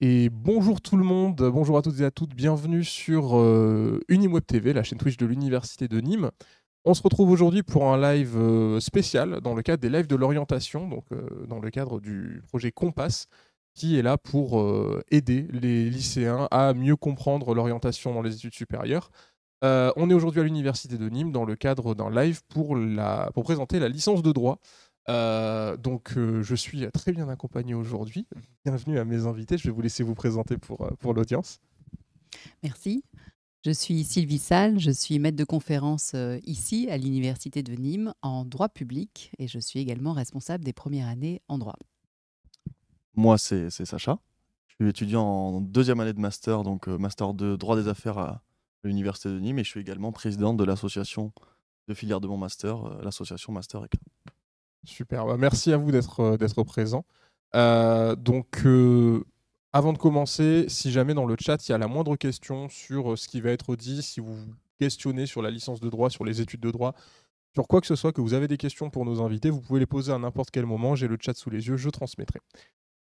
Et bonjour tout le monde, bonjour à toutes et à toutes, bienvenue sur Uniweb TV, la chaîne Twitch de l'Université de Nîmes. On se retrouve aujourd'hui pour un live spécial dans le cadre des lives de l'orientation, donc dans le cadre du projet Compass, qui est là pour aider les lycéens à mieux comprendre l'orientation dans les études supérieures. On est aujourd'hui à l'Université de Nîmes dans le cadre d'un live pour présenter la licence de droit. Je suis très bien accompagné aujourd'hui. Bienvenue à mes invités. Je vais vous laisser vous présenter pour l'audience. Merci. Je suis Sylvie Salle, je suis maître de conférence ici à l'Université de Nîmes en droit public et je suis également responsable des premières années en droit. Moi, c'est Sacha. Je suis étudiant en deuxième année de master, donc master de droit des affaires à l'Université de Nîmes et je suis également président de l'association de filière de mon master, l'association Master Éclat. Super. Merci à vous d'être présent. Avant de commencer, si jamais dans le chat il y a la moindre question sur ce qui va être dit, si vous vous questionnez sur la licence de droit, sur les études de droit, sur quoi que ce soit, que vous avez des questions pour nos invités, vous pouvez les poser à n'importe quel moment. J'ai le chat sous les yeux, je transmettrai.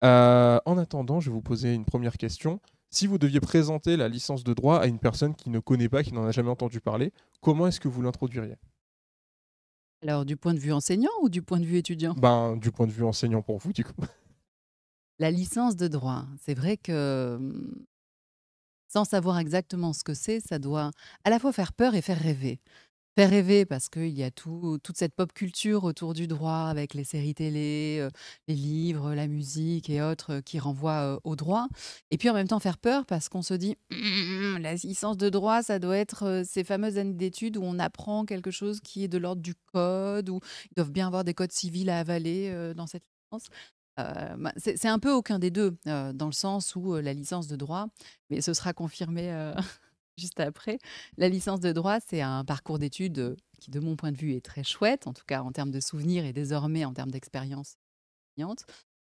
En attendant, je vais vous poser une première question. Si vous deviez présenter la licence de droit à une personne qui ne connaît pas, qui n'en a jamais entendu parler, comment est-ce que vous l'introduiriez? Alors, du point de vue enseignant ou du point de vue étudiant? Du point de vue enseignant pour vous, du coup. La licence de droit, c'est vrai que sans savoir exactement ce que c'est, ça doit à la fois faire peur et faire rêver. Faire rêver parce qu'il y a toute cette pop culture autour du droit avec les séries télé, les livres, la musique et autres qui renvoient au droit. Et puis en même temps faire peur parce qu'on se dit la licence de droit, ça doit être ces fameuses années d'études où on apprend quelque chose qui est de l'ordre du code, où ils doivent bien avoir des codes civils à avaler dans cette licence. C'est un peu aucun des deux, dans le sens où la licence de droit, mais ce sera confirmé juste après. La licence de droit, c'est un parcours d'études qui, de mon point de vue, est très chouette, en tout cas en termes de souvenirs et désormais en termes d'expérience enseignante.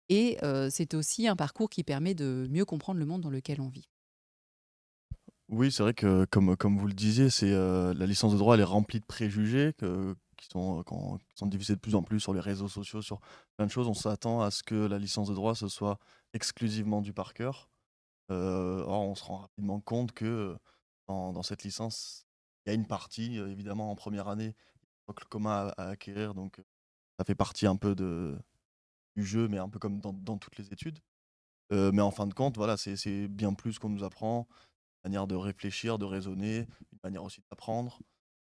Et c'est aussi un parcours qui permet de mieux comprendre le monde dans lequel on vit. Oui, c'est vrai que comme vous le disiez, la licence de droit, elle est remplie de préjugés qui sont diffusés de plus en plus sur les réseaux sociaux, sur plein de choses. On s'attend à ce que la licence de droit, ce soit exclusivement du par cœur. Or, on se rend rapidement compte que dans cette licence, il y a une partie, évidemment, en première année, socle commun à acquérir, donc ça fait partie un peu du jeu, mais un peu comme dans toutes les études. Mais en fin de compte, voilà, c'est bien plus qu'on nous apprend, une manière de réfléchir, de raisonner, une manière aussi d'apprendre.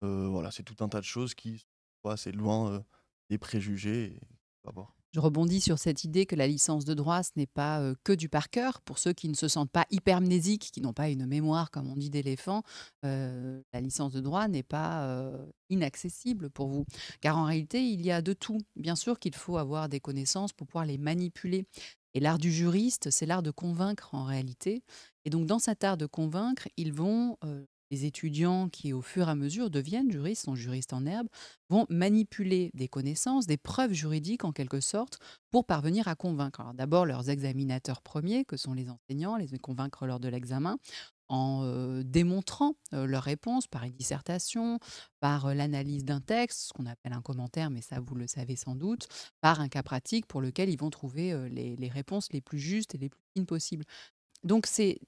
Voilà, c'est tout un tas de choses qui sont assez loin des préjugés et faut avoir. Je rebondis sur cette idée que la licence de droit, ce n'est pas que du par cœur. Pour ceux qui ne se sentent pas hypermnésiques, qui n'ont pas une mémoire, comme on dit, d'éléphant, la licence de droit n'est pas inaccessible pour vous. Car en réalité, il y a de tout. Bien sûr qu'il faut avoir des connaissances pour pouvoir les manipuler. Et l'art du juriste, c'est l'art de convaincre en réalité. Et donc, dans cet art de convaincre, ils vont, les étudiants qui, au fur et à mesure, deviennent juristes, sont juristes en herbe, vont manipuler des connaissances, des preuves juridiques en quelque sorte, pour parvenir à convaincre. Alors d'abord leurs examinateurs premiers, que sont les enseignants, les convaincre lors de l'examen, en démontrant leurs réponses par une dissertation, par l'analyse d'un texte, ce qu'on appelle un commentaire, mais ça vous le savez sans doute, par un cas pratique pour lequel ils vont trouver les réponses les plus justes et les plus fines possibles. Donc c'est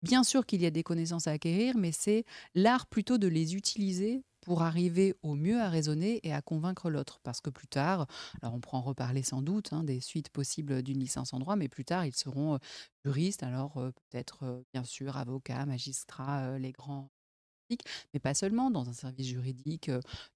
bien sûr qu'il y a des connaissances à acquérir, mais c'est l'art plutôt de les utiliser pour arriver au mieux à raisonner et à convaincre l'autre. Parce que plus tard, alors on pourra en reparler sans doute des suites possibles d'une licence en droit, mais plus tard ils seront juristes, alors peut-être bien sûr avocats, magistrats, les grands mais pas seulement, dans un service juridique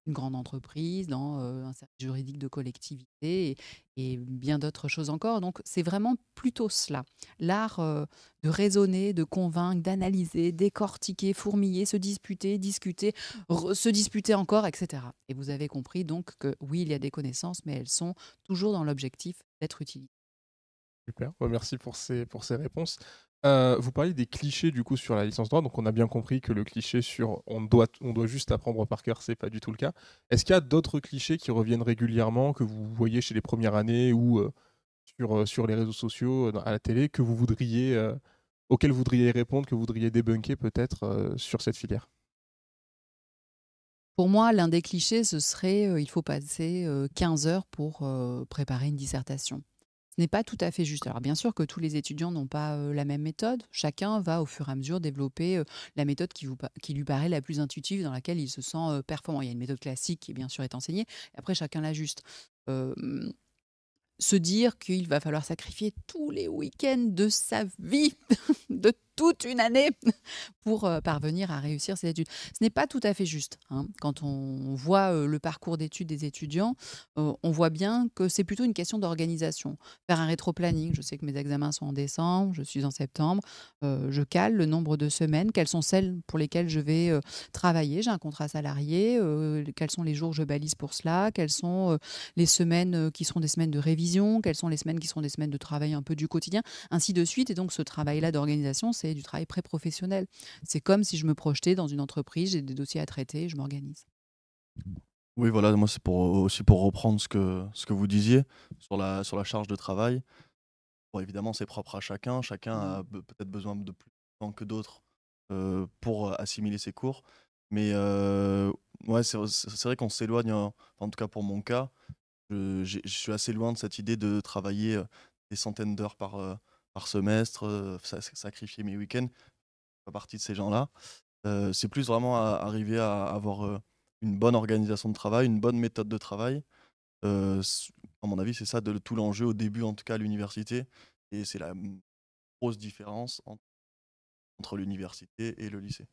d'une grande entreprise, dans un service juridique de collectivité et bien d'autres choses encore. Donc c'est vraiment plutôt cela, l'art de raisonner, de convaincre, d'analyser, décortiquer, fourmiller, se disputer, discuter, se disputer encore, etc. Et vous avez compris donc que oui, il y a des connaissances, mais elles sont toujours dans l'objectif d'être utilisées. Super, merci pour ces réponses. Vous parliez des clichés du coup sur la licence droit, donc on a bien compris que le cliché sur on doit juste apprendre par cœur, c'est pas du tout le cas. Est-ce qu'il y a d'autres clichés qui reviennent régulièrement, que vous voyez chez les premières années ou sur les réseaux sociaux, à la télé, auxquels vous voudriez répondre, que vous voudriez débunker peut-être sur cette filière? Pour moi, l'un des clichés, ce serait il faut passer 15 heures pour préparer une dissertation. Ce n'est pas tout à fait juste. Alors bien sûr que tous les étudiants n'ont pas la même méthode. Chacun va au fur et à mesure développer la méthode qui lui paraît la plus intuitive, dans laquelle il se sent performant. Il y a une méthode classique qui bien sûr est enseignée, et après chacun l'ajuste. Euh, Se dire qu'il va falloir sacrifier tous les week-ends de sa vie, de toute une année, pour parvenir à réussir ses études. Ce n'est pas tout à fait juste, hein. Quand on voit le parcours d'études des étudiants, on voit bien que c'est plutôt une question d'organisation. Faire un rétro-planning, je sais que mes examens sont en décembre, je suis en septembre, je cale le nombre de semaines, quelles sont celles pour lesquelles je vais travailler, j'ai un contrat salarié, quels sont les jours que je balise pour cela, quelles sont les semaines qui seront des semaines de révision, quelles sont les semaines qui seront des semaines de travail un peu du quotidien, ainsi de suite. Et donc ce travail-là d'organisation, c'est du travail pré-professionnel. C'est comme si je me projetais dans une entreprise, j'ai des dossiers à traiter, je m'organise. Oui, voilà, moi c'est aussi pour reprendre ce que vous disiez sur la charge de travail. Bon, évidemment, c'est propre à chacun. Chacun a peut-être besoin de plus de temps que d'autres pour assimiler ses cours. Mais ouais, c'est vrai qu'on s'éloigne, en tout cas pour mon cas, je suis assez loin de cette idée de travailler des centaines d'heures par semestre, sacrifier mes week-ends. Je fais pas partie de ces gens-là. C'est plus vraiment arriver à avoir une bonne organisation de travail, une bonne méthode de travail. À mon avis, c'est ça tout l'enjeu au début, en tout cas à l'université. Et c'est la grosse différence entre l'université et le lycée.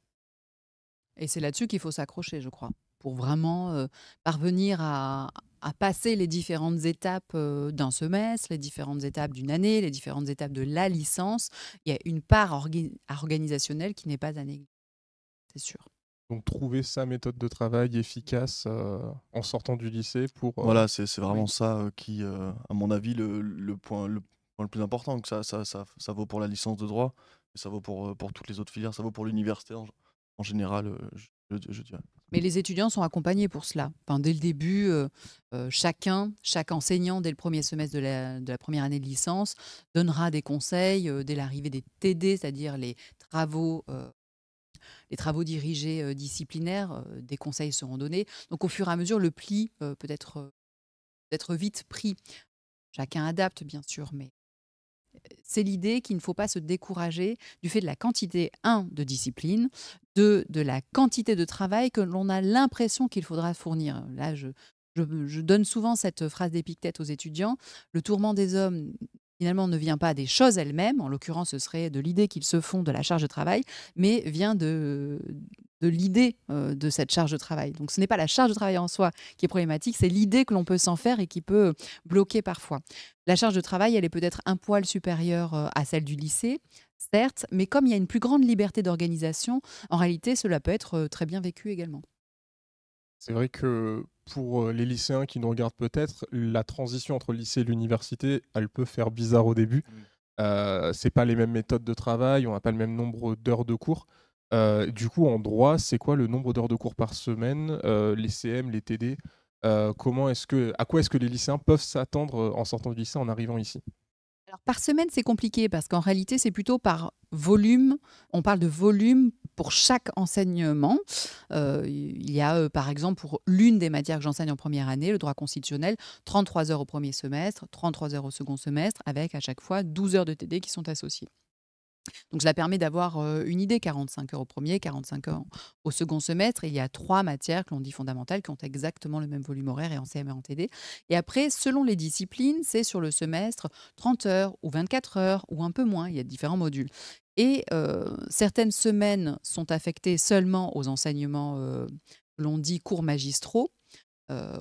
Et c'est là-dessus qu'il faut s'accrocher, je crois, pour vraiment parvenir à passer les différentes étapes d'un semestre, les différentes étapes d'une année, les différentes étapes de la licence. Il y a une part organisationnelle qui n'est pas à négliger, c'est sûr. Donc trouver sa méthode de travail efficace en sortant du lycée pour... Voilà, c'est vraiment Oui. ça qui, à mon avis, le point le plus important. Que ça vaut pour la licence de droit, et ça vaut pour toutes les autres filières, ça vaut pour l'université en général, je dirais. Mais les étudiants sont accompagnés pour cela. Enfin, dès le début, chaque enseignant, dès le premier semestre de la première année de licence, donnera des conseils dès l'arrivée des TD, c'est-à-dire les travaux dirigés disciplinaires, des conseils seront donnés. Donc au fur et à mesure, le pli peut être vite pris. Chacun adapte, bien sûr, mais c'est l'idée qu'il ne faut pas se décourager du fait de la quantité, de discipline, de la quantité de travail que l'on a l'impression qu'il faudra fournir. Là, je donne souvent cette phrase d'Épictète aux étudiants. Le tourment des hommes, finalement, ne vient pas des choses elles-mêmes, en l'occurrence, ce serait de l'idée qu'ils se font de la charge de travail, mais vient de l'idée de cette charge de travail. Donc ce n'est pas la charge de travail en soi qui est problématique, c'est l'idée que l'on peut s'en faire et qui peut bloquer parfois. La charge de travail, elle est peut-être un poil supérieure à celle du lycée, certes, mais comme il y a une plus grande liberté d'organisation, en réalité, cela peut être très bien vécu également. C'est vrai que pour les lycéens qui nous regardent peut-être, la transition entre le lycée et l'université, elle peut faire bizarre au début. C'est pas les mêmes méthodes de travail, on n'a pas le même nombre d'heures de cours. Du coup, en droit, c'est quoi le nombre d'heures de cours par semaine, les CM, les TD à quoi est-ce que les lycéens peuvent s'attendre en sortant du lycée en arrivant ici? Alors, par semaine, c'est compliqué parce qu'en réalité, c'est plutôt par volume. On parle de volume pour chaque enseignement. Il y a, par exemple, pour l'une des matières que j'enseigne en première année, le droit constitutionnel, 33 heures au premier semestre, 33 heures au second semestre, avec à chaque fois 12 heures de TD qui sont associées. Donc, cela permet d'avoir une idée, 45 heures au premier, 45 heures au second semestre. Et il y a 3 matières que l'on dit fondamentales qui ont exactement le même volume horaire et en CM et en TD. Et après, selon les disciplines, c'est sur le semestre 30 heures ou 24 heures ou un peu moins. Il y a différents modules. Et certaines semaines sont affectées seulement aux enseignements que l'on dit cours magistraux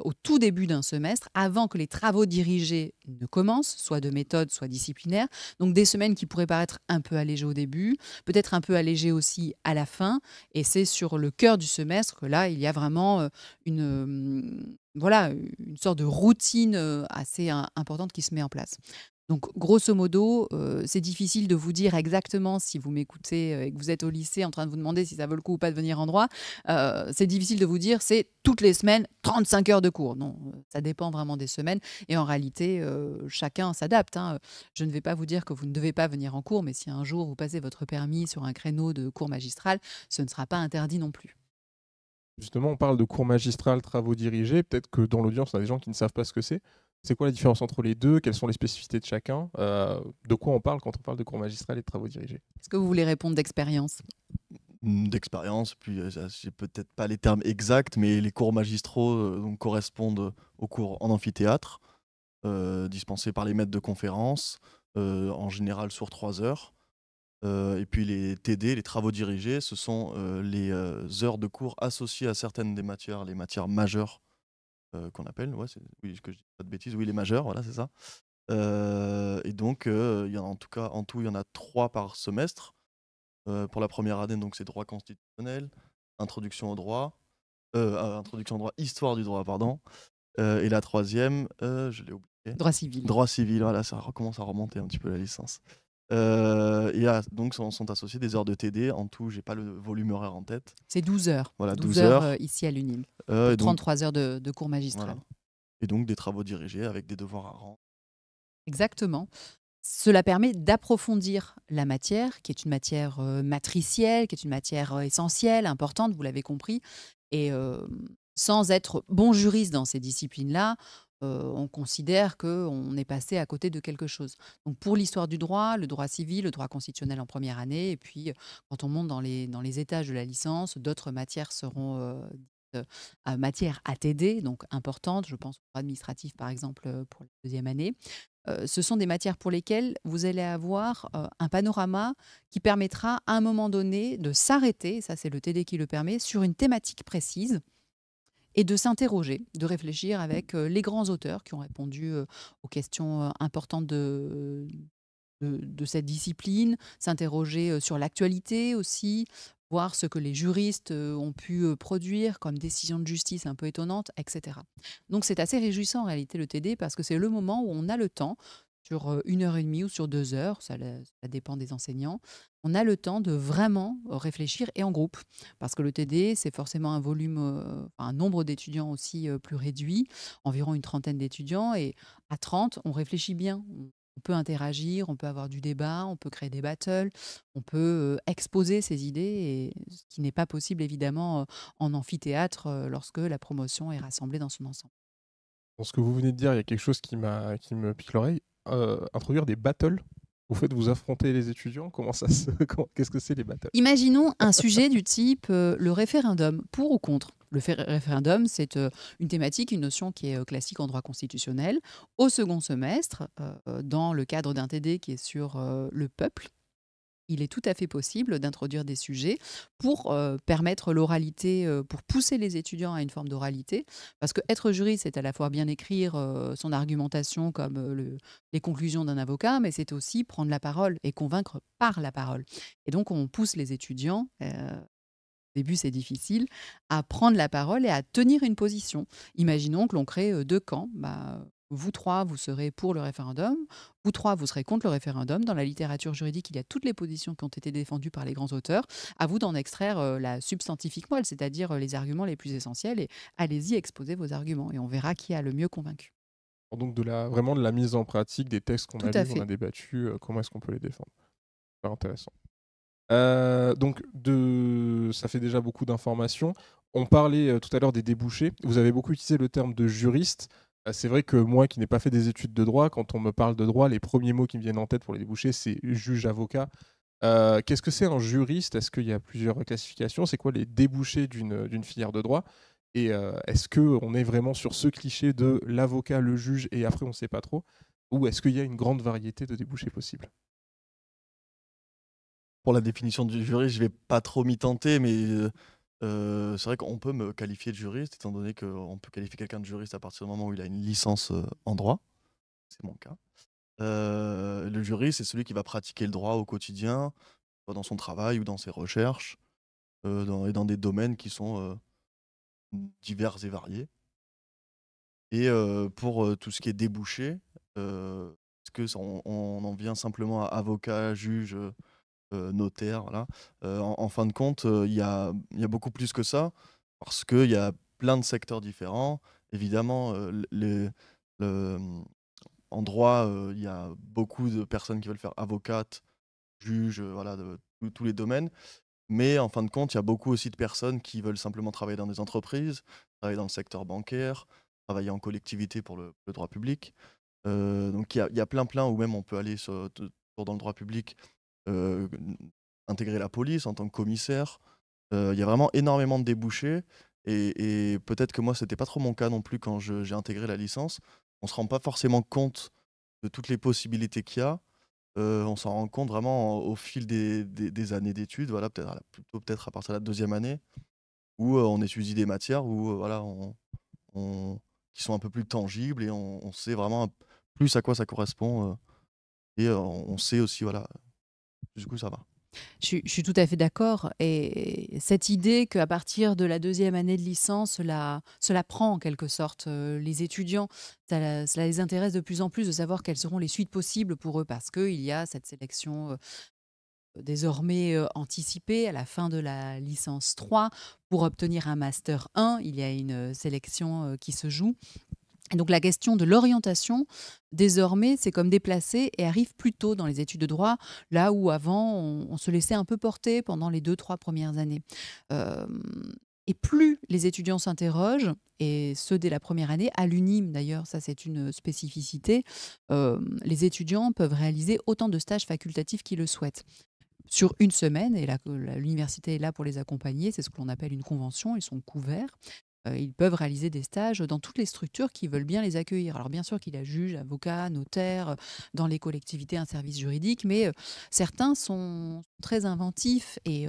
au tout début d'un semestre, avant que les travaux dirigés ne commencent, soit de méthode, soit disciplinaire. Donc des semaines qui pourraient paraître un peu allégées au début, peut-être un peu allégées aussi à la fin. Et c'est sur le cœur du semestre que là, il y a vraiment voilà, une sorte de routine assez importante qui se met en place. Donc, grosso modo, c'est difficile de vous dire exactement, si vous m'écoutez et que vous êtes au lycée en train de vous demander si ça vaut le coup ou pas de venir en droit, c'est difficile de vous dire c'est toutes les semaines 35 heures de cours. Non, ça dépend vraiment des semaines. Et en réalité, chacun s'adapte, hein. Je ne vais pas vous dire que vous ne devez pas venir en cours, mais si un jour vous passez votre permis sur un créneau de cours magistral, ce ne sera pas interdit non plus. Justement, on parle de cours magistral, travaux dirigés. Peut-être que dans l'audience, on a des gens qui ne savent pas ce que c'est. C'est quoi la différence entre les deux? Quelles sont les spécificités de chacun? De quoi on parle quand on parle de cours magistral et de travaux dirigés? Est-ce que vous voulez répondre d'expérience? D'expérience, puis j'ai peut-être pas les termes exacts, mais les cours magistraux donc correspondent aux cours en amphithéâtre, dispensés par les maîtres de conférences, en général sur 3 heures. Et puis les TD, les travaux dirigés, ce sont les heures de cours associées à certaines des matières, les matières majeures qu'on appelle, ouais, oui, que je dis pas de bêtises, oui, les majeures, voilà, c'est ça. Et donc, il y en a, en tout cas, en tout, il y en a 3 par semestre. Pour la première année, donc c'est droit constitutionnel, introduction au droit, introduction au droit, histoire du droit, pardon. Et la troisième, je l'ai oublié. Droit civil. Droit civil, voilà, ça recommence à remonter un petit peu la licence. Donc sont associés des heures de TD. En tout, j'ai pas le volume horaire en tête. C'est 12 heures. Voilà, 12 12 heures heures. ici à l'UNIM. Et donc, 33 heures de cours magistral. voilà. Et donc des travaux dirigés avec des devoirs à rendre. Exactement. Cela permet d'approfondir la matière, qui est une matière matricielle, qui est une matière essentielle, importante, vous l'avez compris. Et sans être bon juriste dans ces disciplines-là, on considère qu'on est passé à côté de quelque chose. Donc pour l'histoire du droit, le droit civil, le droit constitutionnel en première année, et puis quand on monte dans les étages de la licence, d'autres matières seront matières ATD, donc importantes, je pense au droit administratif par exemple pour la deuxième année. Ce sont des matières pour lesquelles vous allez avoir un panorama qui permettra à un moment donné de s'arrêter, ça c'est le TD qui le permet, sur une thématique précise et de s'interroger, de réfléchir avec les grands auteurs qui ont répondu aux questions importantes de cette discipline, s'interroger sur l'actualité aussi, voir ce que les juristes ont pu produire comme décision de justice un peu étonnante, etc. Donc c'est assez réjouissant en réalité le TD parce que c'est le moment où on a le temps, sur 1 heure et demie ou sur 2 heures, ça dépend des enseignants, on a le temps de vraiment réfléchir et en groupe. Parce que le TD, c'est forcément un volume, un nombre d'étudiants aussi plus réduit, environ une trentaine d'étudiants. Et à 30, on réfléchit bien. On peut interagir, on peut avoir du débat, on peut créer des battles, on peut exposer ses idées, et ce qui n'est pas possible évidemment en amphithéâtre lorsque la promotion est rassemblée dans son ensemble. Dans ce que vous venez de dire, il y a quelque chose qui me pique l'oreille. Introduire des battles. Vous faites vous affronter les étudiants. Qu'est-ce que c'est les battles? Imaginons un sujet du type le référendum, pour ou contre. Le référendum, c'est une thématique, une notion qui est classique en droit constitutionnel. Au second semestre, dans le cadre d'un TD qui est sur le peuple, il est tout à fait possible d'introduire des sujets pour permettre l'oralité, pour pousser les étudiants à une forme d'oralité. Parce que être juriste, c'est à la fois bien écrire son argumentation comme les conclusions d'un avocat, mais c'est aussi prendre la parole et convaincre par la parole. Et donc, on pousse les étudiants. Au début, c'est difficile, à prendre la parole et à tenir une position. Imaginons que l'on crée 2 camps. Vous 3, vous serez pour le référendum. Vous 3, vous serez contre le référendum. Dans la littérature juridique, il y a toutes les positions qui ont été défendues par les grands auteurs. À vous d'en extraire la substantifique moelle, c'est-à-dire les arguments les plus essentiels. Et allez-y, exposez vos arguments. Et on verra qui a le mieux convaincu. Donc vraiment de la mise en pratique des textes qu'on Tout a à lus, qu'on fait. a débattus, comment est-ce qu'on peut les défendre? Super intéressant. Donc ça fait déjà beaucoup d'informations. On parlait tout à l'heure des débouchés. Vous avez beaucoup utilisé le terme de juriste. C'est vrai que moi qui n'ai pas fait des études de droit, quand on me parle de droit, les premiers mots qui me viennent en tête pour les débouchés, c'est juge, avocat. Qu'est-ce que c'est un juriste? Est-ce qu'il y a plusieurs classifications? C'est quoi les débouchés d'une filière de droit? Et est-ce qu'on est vraiment sur ce cliché de l'avocat, le juge, et après on ne sait pas trop? Ou est-ce qu'il y a une grande variété de débouchés possibles? Pour la définition du juriste, je vais pas trop m'y tenter, mais c'est vrai qu'on peut me qualifier de juriste, étant donné qu'on peut qualifier quelqu'un de juriste à partir du moment où il a une licence en droit. C'est mon cas. Le juriste, c'est celui qui va pratiquer le droit au quotidien, soit dans son travail ou dans ses recherches, et dans des domaines qui sont divers et variés. Et pour tout ce qui est débouché, est-ce que on en vient simplement à avocat, juge, notaire, voilà. En fin de compte, il y a beaucoup plus que ça, parce qu'il y a plein de secteurs différents. Évidemment, en droit, il y a beaucoup de personnes qui veulent faire avocate, juge, voilà, de tous les domaines. Mais en fin de compte, il y a beaucoup aussi de personnes qui veulent simplement travailler dans des entreprises, travailler dans le secteur bancaire, travailler en collectivité pour le droit public. Donc il y a plein où même on peut aller dans le droit public, intégrer la police en tant que commissaire. Il y a vraiment énormément de débouchés et peut-être que moi, c'était pas trop mon cas non plus quand j'ai intégré la licence. On se rend pas forcément compte de toutes les possibilités qu'il y a. On s'en rend compte vraiment au fil des années d'études, voilà, plutôt peut-être à partir de la deuxième année, où on étudie des matières où voilà, qui sont un peu plus tangibles et on sait vraiment plus à quoi ça correspond et on sait aussi, voilà, du coup, ça va. Je suis tout à fait d'accord. Et cette idée qu'à partir de la deuxième année de licence, cela prend en quelque sorte les étudiants, cela les intéresse de plus en plus de savoir quelles seront les suites possibles pour eux parce qu'il y a cette sélection désormais anticipée à la fin de la licence 3. Pour obtenir un master 1, il y a une sélection qui se joue. Et donc la question de l'orientation, désormais, c'est comme déplacée et arrive plus tôt dans les études de droit, là où avant, on se laissait un peu porter pendant les 2, 3 premières années. Euh, et plus les étudiants s'interrogent, et ce dès la première année, à l'UNIM d'ailleurs, ça c'est une spécificité, les étudiants peuvent réaliser autant de stages facultatifs qu'ils le souhaitent. Sur une semaine, et l'université est là pour les accompagner, c'est ce que l'on appelle une convention, ils sont couverts. Ils peuvent réaliser des stages dans toutes les structures qui veulent bien les accueillir. Alors bien sûr qu'il y a juges, avocats, notaires, dans les collectivités, un service juridique, mais certains sont très inventifs et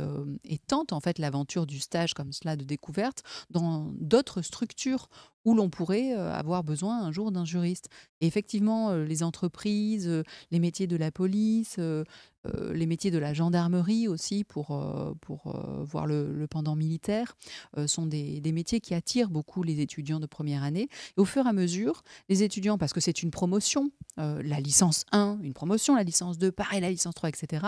tentent en fait l'aventure du stage comme cela de découverte dans d'autres structures où l'on pourrait avoir besoin un jour d'un juriste. Et effectivement, les entreprises, les métiers de la police, les métiers de la gendarmerie aussi pour voir le pendant militaire, sont des métiers qui attirent beaucoup les étudiants de première année. Et au fur et à mesure, les étudiants, parce que c'est une promotion, la licence 1, une promotion, la licence 2, pareil, la licence 3, etc.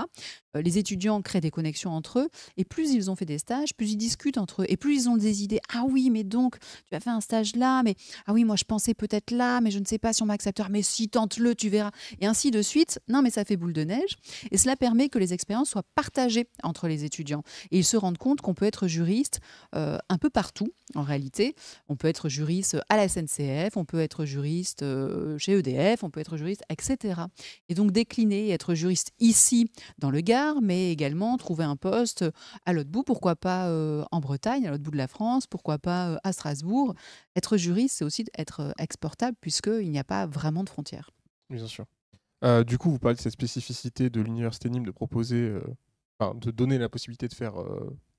Les étudiants créent des connexions entre eux, et plus ils ont fait des stages, plus ils discutent entre eux, et plus ils ont des idées. Ah oui, mais donc, tu as fait un stage là, mais ah oui, moi je pensais peut-être là, mais je ne sais pas si on m'acceptera, mais si, tente-le, tu verras. Et ainsi de suite. Non, mais ça fait boule de neige. Et cela permet que les expériences soient partagées entre les étudiants. Et ils se rendent compte qu'on peut être juriste un peu partout, en réalité. On peut être juriste à la SNCF, on peut être juriste chez EDF, on peut être juriste, etc. Et donc décliner, être juriste ici, dans le Gard, mais également trouver un poste à l'autre bout, pourquoi pas en Bretagne, à l'autre bout de la France, pourquoi pas à Strasbourg. Être juriste, c'est aussi être exportable, puisqu'il n'y a pas vraiment de frontières. Bien sûr. Du coup, vous parlez de cette spécificité de l'université Nîmes de proposer, de donner la possibilité de faire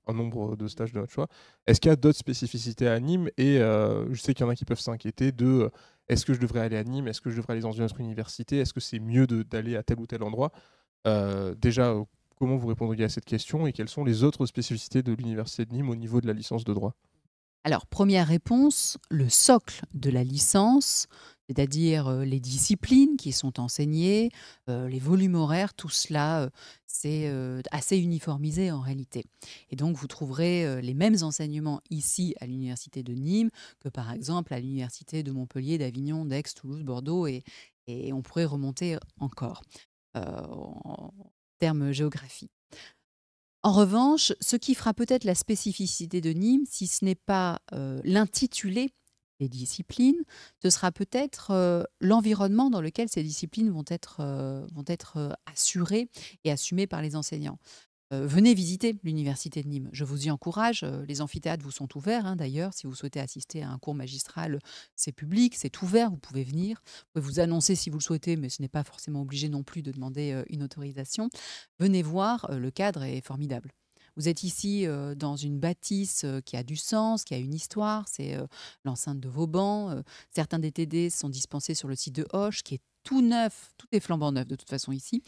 un nombre de stages de notre choix. Est-ce qu'il y a d'autres spécificités à Nîmes? Et je sais qu'il y en a qui peuvent s'inquiéter de est-ce que je devrais aller à Nîmes? Est-ce que je devrais aller dans une autre université? Est-ce que c'est mieux d'aller à tel ou tel endroit? Déjà, comment vous répondriez à cette question et quelles sont les autres spécificités de l'université de Nîmes au niveau de la licence de droit? Alors, première réponse, le socle de la licence, c'est-à-dire les disciplines qui sont enseignées, les volumes horaires, tout cela, c'est assez uniformisé en réalité. Et donc, vous trouverez les mêmes enseignements ici à l'université de Nîmes que par exemple à l'université de Montpellier, d'Avignon, d'Aix, Toulouse, Bordeaux, et on pourrait remonter encore en termes géographiques. En revanche, ce qui fera peut-être la spécificité de Nîmes, si ce n'est pas l'intitulé des disciplines, ce sera peut-être l'environnement dans lequel ces disciplines vont être assurées et assumées par les enseignants. Venez visiter l'université de Nîmes. Je vous y encourage. Les amphithéâtres vous sont ouverts, hein, d'ailleurs. Si vous souhaitez assister à un cours magistral, c'est public, c'est ouvert, vous pouvez venir. Vous pouvez vous annoncer si vous le souhaitez, mais ce n'est pas forcément obligé non plus de demander une autorisation. Venez voir, le cadre est formidable. Vous êtes ici dans une bâtisse qui a du sens, qui a une histoire. C'est l'enceinte de Vauban. Certains des TD sont dispensés sur le site de Hoche, qui est tout neuf, tout est flambant neuf de toute façon ici,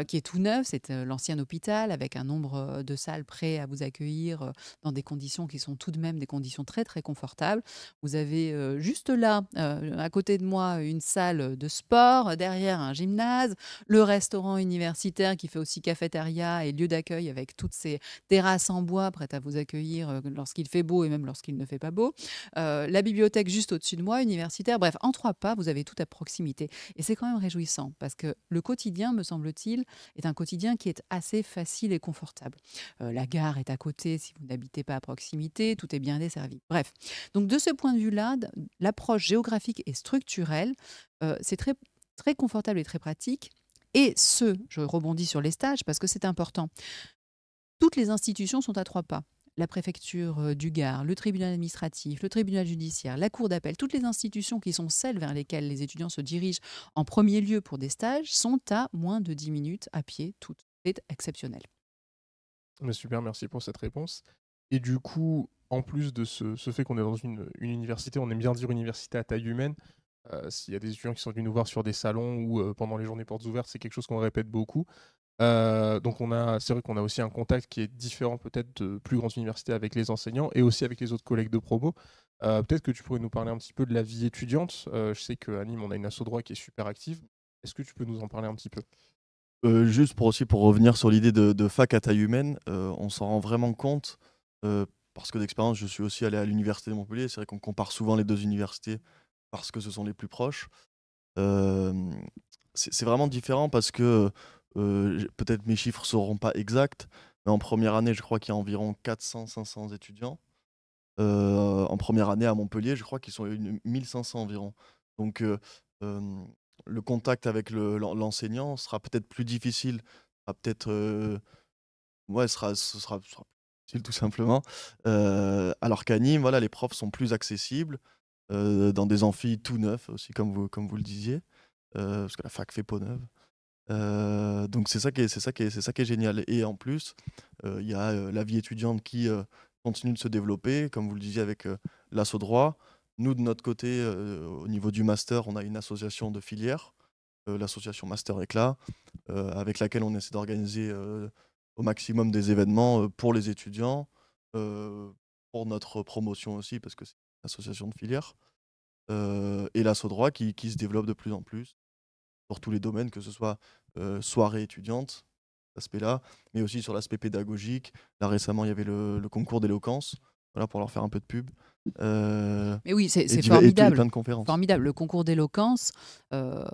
qui est tout neuf. C'est l'ancien hôpital avec un nombre de salles prêtes à vous accueillir dans des conditions qui sont tout de même des conditions très très confortables. Vous avez juste là, à côté de moi, une salle de sport, derrière un gymnase, le restaurant universitaire qui fait aussi cafétéria et lieu d'accueil avec toutes ces terrasses en bois prêtes à vous accueillir lorsqu'il fait beau et même lorsqu'il ne fait pas beau. La bibliothèque juste au-dessus de moi, universitaire. Bref, en 3 pas, vous avez tout à proximité. Et c'est quand même réjouissant parce que le quotidien, me semble-t-il, est un quotidien qui est assez facile et confortable. La gare est à côté si vous n'habitez pas à proximité, tout est bien desservi. Bref, donc de ce point de vue-là, l'approche géographique et structurelle, c'est très, très confortable et très pratique. Et je rebondis sur les stages parce que c'est important. Toutes les institutions sont à 3 pas. La préfecture du Gard, le tribunal administratif, le tribunal judiciaire, la cour d'appel, toutes les institutions qui sont celles vers lesquelles les étudiants se dirigent en premier lieu pour des stages sont à moins de 10 minutes à pied, toutes. C'est exceptionnel. Mais super, merci pour cette réponse. Et du coup, en plus de ce fait qu'on est dans une université, on aime bien dire université à taille humaine. S'il y a des étudiants qui sont venus nous voir sur des salons ou pendant les journées portes ouvertes, c'est quelque chose qu'on répète beaucoup. Donc c'est vrai qu'on a aussi un contact qui est différent peut-être de plus grandes universités avec les enseignants et aussi avec les autres collègues de promo. Peut-être que tu pourrais nous parler un petit peu de la vie étudiante. Je sais qu'à Nîmes, on a une asso droit qui est super active. Est-ce que tu peux nous en parler un petit peu? Juste pour revenir sur l'idée de fac à taille humaine, on s'en rend vraiment compte, parce que d'expérience, je suis aussi allé à l'université de Montpellier. C'est vrai qu'on compare souvent les 2 universités parce que ce sont les plus proches. Hem, c'est vraiment différent parce que, peut-être mes chiffres seront pas exacts, mais en première année, je crois qu'il y a environ 400-500 étudiants. En première année à Montpellier, je crois qu'ils sont une 1 500 environ. Donc, hem, le contact avec l'enseignant sera peut-être plus difficile, sera peut-être, ouais, ce sera plus difficile tout simplement. Alors qu'à Nîmes, voilà, les profs sont plus accessibles, dans des amphis tout neufs aussi comme vous le disiez, parce que la fac fait peau neuve. Donc c'est ça qui est génial et en plus, il y a, la vie étudiante qui, continue de se développer, comme vous le disiez avec, l'asso droit. Nous, de notre côté, au niveau du master, on a une association de filière, l'association Master Éclat, avec laquelle on essaie d'organiser, au maximum des événements, pour les étudiants, heu, pour notre promotion aussi parce que c'est une association de filière, et l'asso droit qui se développe de plus en plus pour tous les domaines, que ce soit, soirée étudiante, cet aspect-là, mais aussi sur l'aspect pédagogique. Là, récemment, il y avait le concours d'éloquence, voilà, pour leur faire un peu de pub, Mais oui, et c'est plein formidable. de conférences. Formidable. Le concours d'éloquence, euh,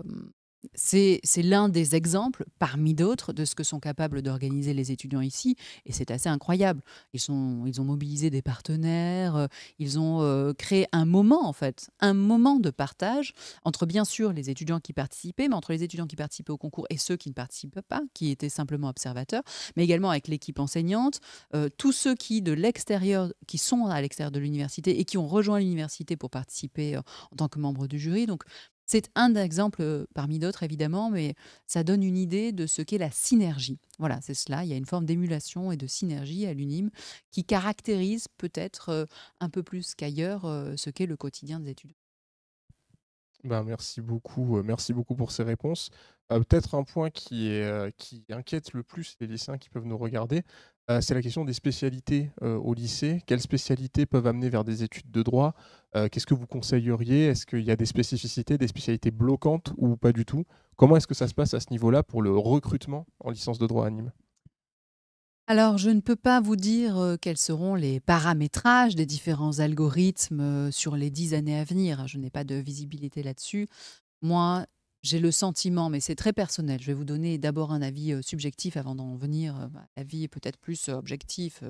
c'est l'un des exemples, parmi d'autres, de ce que sont capables d'organiser les étudiants ici. Et c'est assez incroyable. Ils ont mobilisé des partenaires, ils ont créé un moment, en fait, un moment de partage entre, bien sûr, les étudiants qui participaient, mais entre les étudiants qui participaient au concours et ceux qui ne participaient pas, qui étaient simplement observateurs, mais également avec l'équipe enseignante, tous ceux de l'extérieur, qui sont à l'extérieur de l'université et qui ont rejoint l'université pour participer en tant que membres du jury. Donc, c'est un exemple parmi d'autres, évidemment, mais ça donne une idée de ce qu'est la synergie. Voilà, c'est cela. Il y a une forme d'émulation et de synergie à l'UNIM qui caractérise peut-être un peu plus qu'ailleurs ce qu'est le quotidien des étudiants. Ben, merci beaucoup pour ces réponses. Peut-être un point qui inquiète le plus les lycéens qui peuvent nous regarder, c'est la question des spécialités, au lycée. Quelles spécialités peuvent amener vers des études de droit? Qu'est-ce que vous conseilleriez? Est-ce qu'il y a des spécificités, des spécialités bloquantes ou pas du tout? Comment est-ce que ça se passe à ce niveau-là pour le recrutement en licence de droit à Nîmes? Alors, je ne peux pas vous dire quels seront les paramétrages des différents algorithmes sur les 10 années à venir. Je n'ai pas de visibilité là-dessus. Moi, j'ai le sentiment, mais c'est très personnel. Je vais vous donner d'abord un avis subjectif avant d'en venir à l'avis peut-être plus objectif,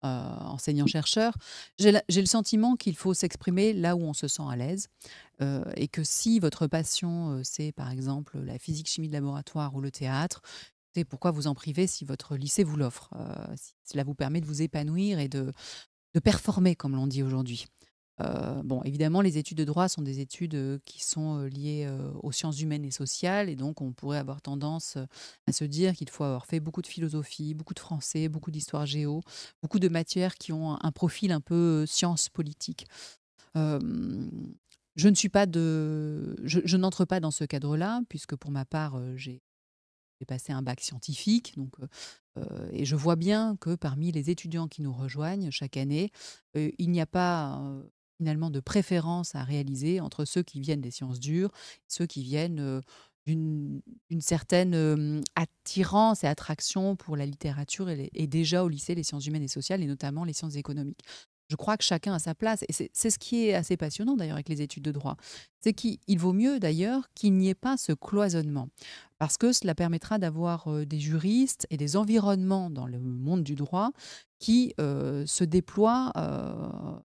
enseignant-chercheur. J'ai le sentiment qu'il faut s'exprimer là où on se sent à l'aise et que si votre passion, c'est par exemple la physique-chimie de laboratoire ou le théâtre, c'est pourquoi vous en priver si votre lycée vous l'offre. Si cela vous permet de vous épanouir et de performer, comme l'on dit aujourd'hui. Bon, évidemment, les études de droit sont des études qui sont liées aux sciences humaines et sociales, et donc on pourrait avoir tendance à se dire qu'il faut avoir fait beaucoup de philosophie, beaucoup de français, beaucoup d'histoire géo, beaucoup de matières qui ont un profil un peu sciences politiques. Euh, je ne suis pas je n'entre pas dans ce cadre-là, puisque pour ma part, j'ai passé un bac scientifique, donc, et je vois bien que parmi les étudiants qui nous rejoignent chaque année, il n'y a pas finalement de préférence à réaliser entre ceux qui viennent des sciences dures, ceux qui viennent d'une certaine attirance et attraction pour la littérature et déjà au lycée les sciences humaines et sociales et notamment les sciences économiques. je crois que chacun a sa place. Et c'est ce qui est assez passionnant d'ailleurs avec les études de droit. C'est qu'il vaut mieux d'ailleurs qu'il n'y ait pas ce cloisonnement. Parce que cela permettra d'avoir des juristes et des environnements dans le monde du droit qui se déploient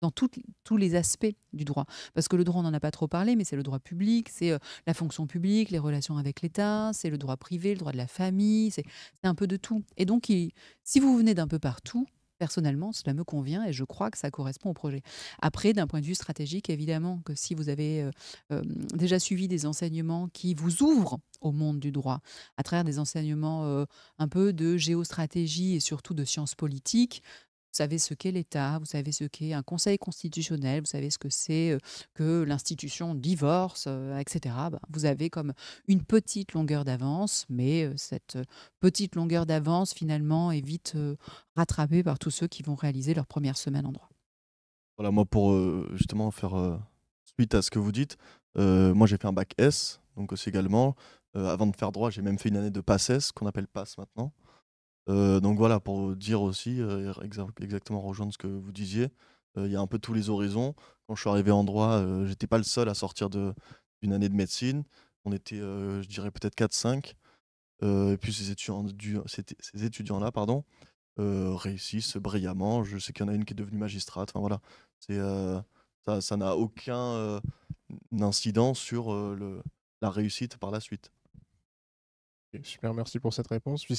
dans tous les aspects du droit. Parce que le droit, on n'en a pas trop parlé, mais c'est le droit public, c'est la fonction publique, les relations avec l'État, c'est le droit privé, le droit de la famille, c'est un peu de tout. Et donc, si vous venez d'un peu partout, personnellement, cela me convient et je crois que ça correspond au projet. Après, d'un point de vue stratégique, évidemment que si vous avez déjà suivi des enseignements qui vous ouvrent au monde du droit, à travers des enseignements un peu de géostratégie et surtout de sciences politiques, vous savez ce qu'est l'État, vous savez ce qu'est un conseil constitutionnel, vous savez ce que c'est que l'institution divorce, etc. Ben, vous avez comme une petite longueur d'avance, mais cette petite longueur d'avance, finalement, est vite rattrapée par tous ceux qui vont réaliser leur première semaine en droit. Voilà, moi, pour justement faire suite à ce que vous dites, moi j'ai fait un bac S, donc aussi également. Avant de faire droit, j'ai même fait une année de PACES, qu'on appelle PASS maintenant. Donc voilà, pour dire aussi, exactement rejoindre ce que vous disiez, il y a un peu tous les horizons. Quand je suis arrivé en droit, j'étais pas le seul à sortir d'une année de médecine. On était, je dirais peut-être 4-5. Et puis ces étudiants-là, pardon, réussissent brillamment. Je sais qu'il y en a une qui est devenue magistrate. Enfin voilà, ça n'a aucun incident sur la réussite par la suite. Ok, super, merci pour cette réponse. Puis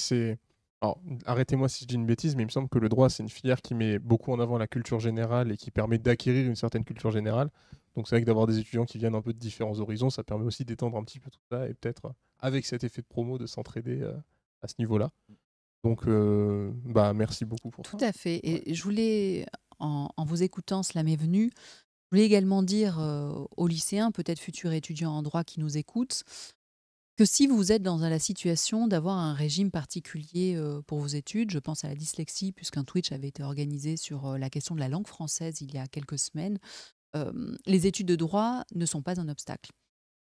alors, arrêtez-moi si je dis une bêtise, mais il me semble que le droit, c'est une filière qui met beaucoup en avant la culture générale et qui permet d'acquérir une certaine culture générale. Donc c'est vrai que d'avoir des étudiants qui viennent un peu de différents horizons, ça permet aussi d'étendre un petit peu tout ça et peut-être, avec cet effet de promo, de s'entraider à ce niveau-là. Donc, bah, merci beaucoup pour Tout ça. à fait. Ouais. Et je voulais, en vous écoutant, cela m'est venu, je voulais également dire aux lycéens, peut-être futurs étudiants en droit qui nous écoutent, que si vous êtes dans la situation d'avoir un régime particulier pour vos études, je pense à la dyslexie, puisqu'un Twitch avait été organisé sur la question de la langue française il y a quelques semaines, les études de droit ne sont pas un obstacle.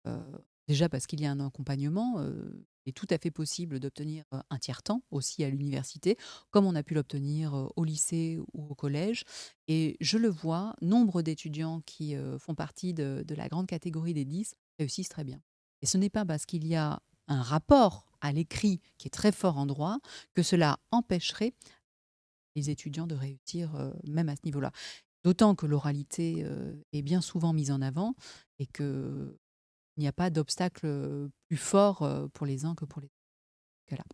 Euh, Déjà parce qu'il y a un accompagnement. Il est tout à fait possible d'obtenir un tiers-temps aussi à l'université, comme on a pu l'obtenir au lycée ou au collège. Et je le vois, nombre d'étudiants qui font partie de la grande catégorie des 10 réussissent très bien. Et ce n'est pas parce qu'il y a un rapport à l'écrit qui est très fort en droit que cela empêcherait les étudiants de réussir même à ce niveau-là. D'autant que l'oralité est bien souvent mise en avant et que il n'y a pas d'obstacle plus fort pour les uns que pour les autres. Là.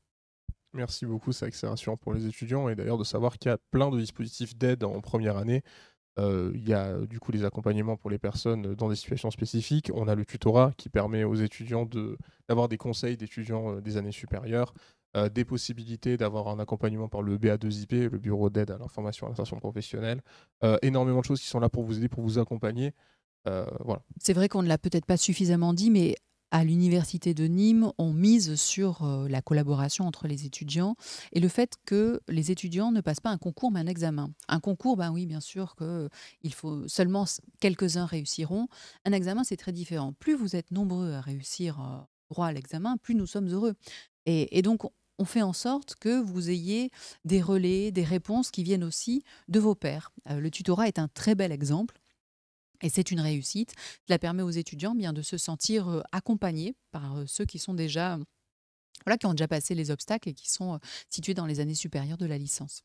Merci beaucoup, c'est vrai que c'est rassurant pour les étudiants et d'ailleurs de savoir qu'il y a plein de dispositifs d'aide en première année. Il y a du coup les accompagnements pour les personnes dans des situations spécifiques. On a le tutorat qui permet aux étudiants d'avoir des conseils d'étudiants des années supérieures, des possibilités d'avoir un accompagnement par le BA2IP, le Bureau d'aide à l'information et à l'insertion professionnelle. Énormément de choses qui sont là pour vous aider, pour vous accompagner. Voilà. C'est vrai qu'on ne l'a peut-être pas suffisamment dit, mais à l'université de Nîmes, on mise sur la collaboration entre les étudiants et le fait que les étudiants ne passent pas un concours mais un examen. Un concours, ben oui, bien sûr que il faut seulement quelques-uns réussiront. Un examen, c'est très différent. Plus vous êtes nombreux à réussir droit à l'examen, plus nous sommes heureux. Et donc, on fait en sorte que vous ayez des relais, des réponses qui viennent aussi de vos pairs. Le tutorat est un très bel exemple. Et c'est une réussite. Cela permet aux étudiants bien de se sentir accompagnés par ceux qui sont déjà, voilà, qui ont déjà passé les obstacles et qui sont situés dans les années supérieures de la licence.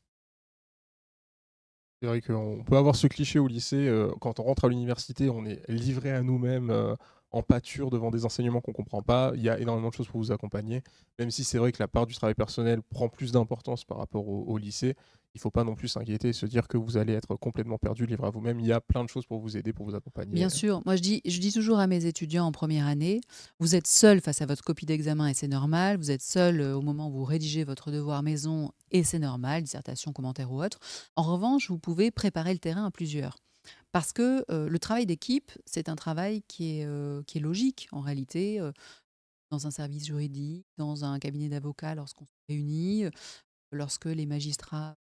C'est vrai qu'on peut avoir ce cliché au lycée, quand on rentre à l'université, on est livré à nous-mêmes en pâture devant des enseignements qu'on ne comprend pas. Il y a énormément de choses pour vous accompagner, même si c'est vrai que la part du travail personnel prend plus d'importance par rapport au lycée. Il ne faut pas non plus s'inquiéter et se dire que vous allez être complètement perdu, livré à vous-même. Il y a plein de choses pour vous aider, pour vous accompagner. Bien sûr, moi je dis toujours à mes étudiants en première année, vous êtes seul face à votre copie d'examen et c'est normal, vous êtes seul au moment où vous rédigez votre devoir maison et c'est normal, dissertation, commentaire ou autre. En revanche, vous pouvez préparer le terrain à plusieurs. Parce que le travail d'équipe, c'est un travail qui est logique en réalité, dans un service juridique, dans un cabinet d'avocats lorsqu'on se réunit, lorsque les magistrats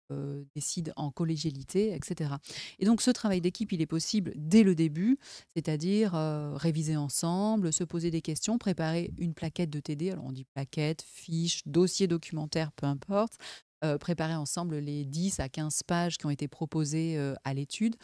décident en collégialité, etc. Et donc ce travail d'équipe, il est possible dès le début, c'est-à-dire réviser ensemble, se poser des questions, préparer une plaquette de TD, alors on dit plaquette, fiche, dossier documentaire, peu importe, préparer ensemble les 10 à 15 pages qui ont été proposées à l'étude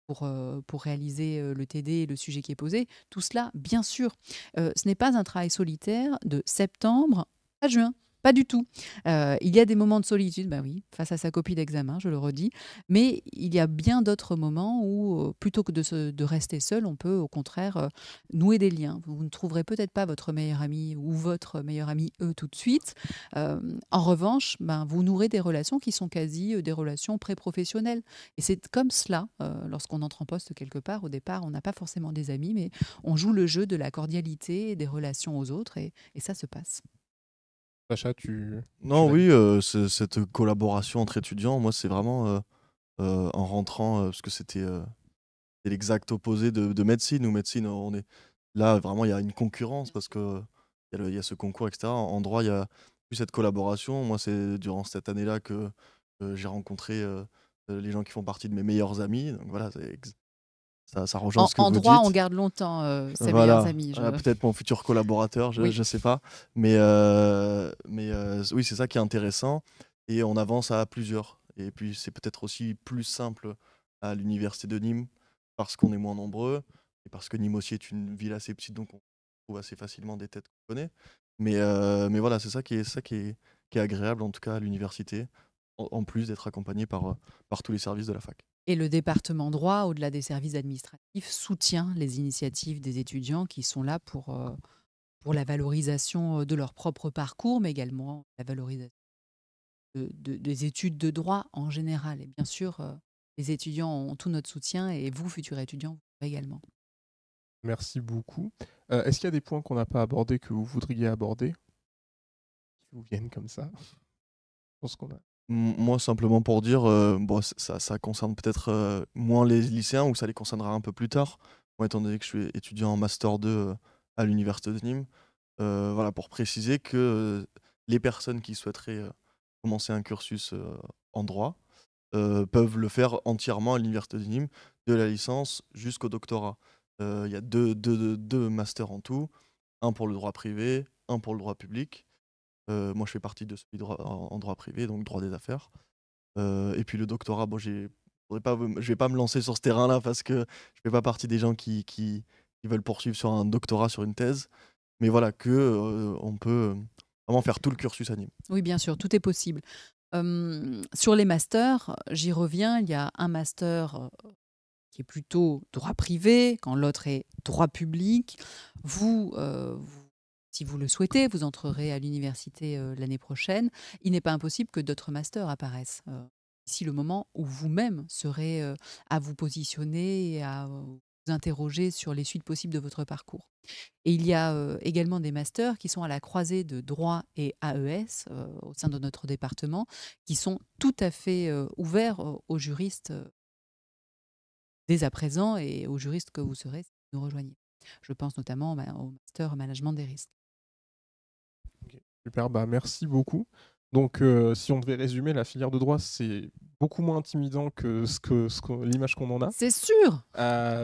pour réaliser le TD et le sujet qui est posé. Tout cela, bien sûr, ce n'est pas un travail solitaire de septembre à juin. Pas du tout. Il y a des moments de solitude, bah oui, face à sa copie d'examen, je le redis, mais il y a bien d'autres moments où, plutôt que de rester seul, on peut au contraire nouer des liens. Vous ne trouverez peut-être pas votre meilleur ami ou votre meilleur ami tout de suite. En revanche, vous nourrez des relations qui sont quasi des relations pré-professionnelles. Et c'est comme cela, lorsqu'on entre en poste quelque part, au départ, on n'a pas forcément des amis, mais on joue le jeu de la cordialité, des relations aux autres, et ça se passe. Sacha, tu Non, vas oui, dire. cette collaboration entre étudiants, moi, c'est vraiment en rentrant, parce que c'est l'exact opposé de médecine. Ou médecine, on est là, vraiment, il y a une concurrence parce que il y a ce concours, etc. En droit, il y a plus cette collaboration. Moi, c'est durant cette année-là que j'ai rencontré les gens qui font partie de mes meilleurs amis. Donc voilà, ça rejoint ce que En vous droit, on dites. garde longtemps ses meilleurs Voilà, amis. peut-être mon futur collaborateur, je Oui. ne sais pas. Oui, c'est ça qui est intéressant. Et on avance à plusieurs. Et puis, c'est peut-être aussi plus simple à l'université de Nîmes parce qu'on est moins nombreux et parce que Nîmes aussi est une ville assez petite, donc on trouve assez facilement des têtes qu'on connaît. Mais voilà, c'est ça qui est agréable, en tout cas, à l'université, en plus d'être accompagné par tous les services de la fac. Et le département droit, au-delà des services administratifs, soutient les initiatives des étudiants qui sont là pour la valorisation de leur propre parcours, mais également la valorisation des études de droit en général. Et bien sûr, les étudiants ont tout notre soutien et vous, futurs étudiants, vous également. Merci beaucoup. Est-ce qu'il y a des points qu'on n'a pas abordés que vous voudriez aborder qui vous viennent comme ça? Je pense qu'on a. Moi, simplement pour dire, bon, ça concerne peut-être moins les lycéens ou ça les concernera un peu plus tard. Moi, étant donné que je suis étudiant en Master 2 à l'Université de Nîmes, voilà, pour préciser que les personnes qui souhaiteraient commencer un cursus en droit peuvent le faire entièrement à l'Université de Nîmes, de la licence jusqu'au doctorat. Il y a deux masters en tout, un pour le droit privé, un pour le droit public. Moi, je fais partie de celui en droit privé, donc droit des affaires. Et puis le doctorat, bon, je vais pas me lancer sur ce terrain-là parce que je fais pas partie des gens qui veulent poursuivre sur un doctorat, sur une thèse. Mais voilà, on peut vraiment faire tout le cursus à Nîmes. Oui, bien sûr, tout est possible. Sur les masters, j'y reviens, il y a un master qui est plutôt droit privé, quand l'autre est droit public. Si vous le souhaitez, vous entrerez à l'université l'année prochaine. Il n'est pas impossible que d'autres masters apparaissent. D'ici le moment où vous-même serez à vous positionner et à vous interroger sur les suites possibles de votre parcours. Et il y a également des masters qui sont à la croisée de droit et AES au sein de notre département, qui sont tout à fait ouverts aux juristes dès à présent et aux juristes que vous serez si vous nous rejoignez. Je pense notamment au master management des risques. Ok, super, merci beaucoup. Donc, si on devait résumer, la filière de droit, c'est beaucoup moins intimidant que l'image qu'on en a. C'est sûr.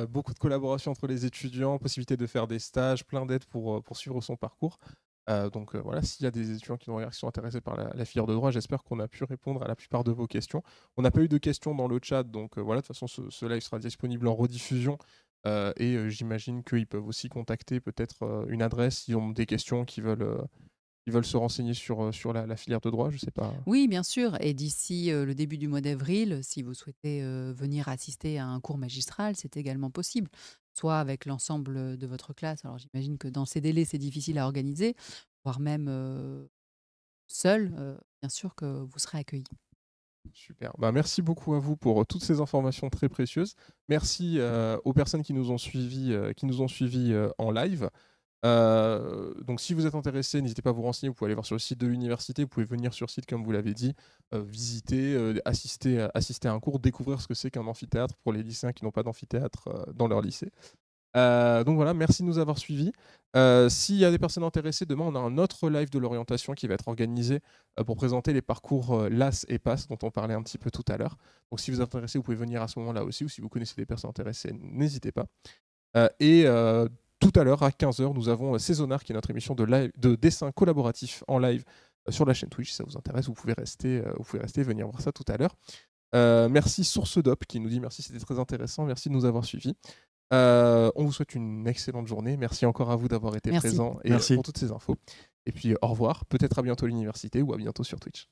Beaucoup de collaboration entre les étudiants, possibilité de faire des stages, plein d'aides pour suivre son parcours. Donc voilà, s'il y a des étudiants qui sont intéressés par la filière de droit, j'espère qu'on a pu répondre à la plupart de vos questions. On n'a pas eu de questions dans le chat, donc voilà, de toute façon, ce live sera disponible en rediffusion. J'imagine qu'ils peuvent aussi contacter peut-être une adresse s'ils ont des questions qu'ils veulent se renseigner sur la filière de droit, je sais pas. Oui, bien sûr. Et d'ici le début du mois d'avril, si vous souhaitez venir assister à un cours magistral, c'est également possible. Soit avec l'ensemble de votre classe. Alors j'imagine que dans ces délais, c'est difficile à organiser, voire même seul. Bien sûr que vous serez accueillis. Super. Merci beaucoup à vous pour toutes ces informations très précieuses. Merci aux personnes qui nous ont suivis en live. Donc si vous êtes intéressé, n'hésitez pas à vous renseigner, vous pouvez aller voir sur le site de l'université, vous pouvez venir sur le site comme vous l'avez dit, visiter, assister à un cours, découvrir ce que c'est qu'un amphithéâtre pour les lycéens qui n'ont pas d'amphithéâtre dans leur lycée. Donc voilà, merci de nous avoir suivis. S'il y a des personnes intéressées, demain on a un autre live de l'orientation qui va être organisé pour présenter les parcours LAS et PASS dont on parlait un petit peu tout à l'heure. Donc si vous êtes intéressé, vous pouvez venir à ce moment-là aussi, ou si vous connaissez des personnes intéressées, n'hésitez pas. Tout à l'heure, à 15h, nous avons Saisonnard, qui est notre émission de dessin collaboratif en live sur la chaîne Twitch. Si ça vous intéresse, vous pouvez rester venir voir ça tout à l'heure. Merci SourceDop qui nous dit merci, c'était très intéressant, merci de nous avoir suivis. On vous souhaite une excellente journée. Merci encore à vous d'avoir été Merci. présent et Merci. pour toutes ces infos. Et puis au revoir, peut-être à bientôt à l'université ou à bientôt sur Twitch.